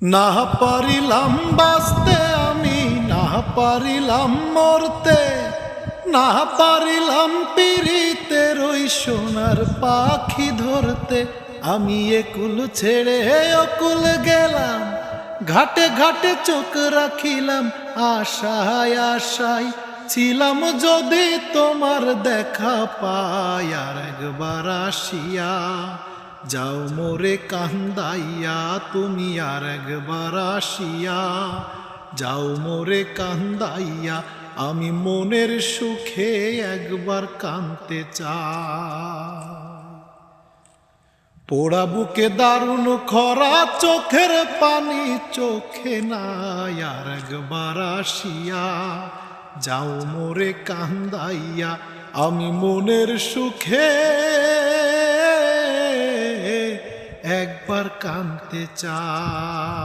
না পারিলাম বাঁচতে আমি, না পারিলাম মরতে, না পারিলাম পিরিতের ওই সোনার পাখি ধরতে। আমি একুল ছেড়ে অকুল গেলাম, ঘাটে ঘাটে চোখ রাখিলাম আশায় আশায়। ছিলাম যদি তোমার দেখা পাই আর একবার আসিয়া, যাও মোরে কান্দাইয়া তুমি আর একবার আসিয়া। যাও মোরে কান্দাইয়া আমি মনের সুখে একবার কাঁদতে চাই। পোড়া বুকে দারুণ খরা, চোখের পানি চোখে নাই আর একবার আসিয়া। যাও মোরে কান্দাইয়া আমি মনের সুখে একবার কাঁদতে চাই।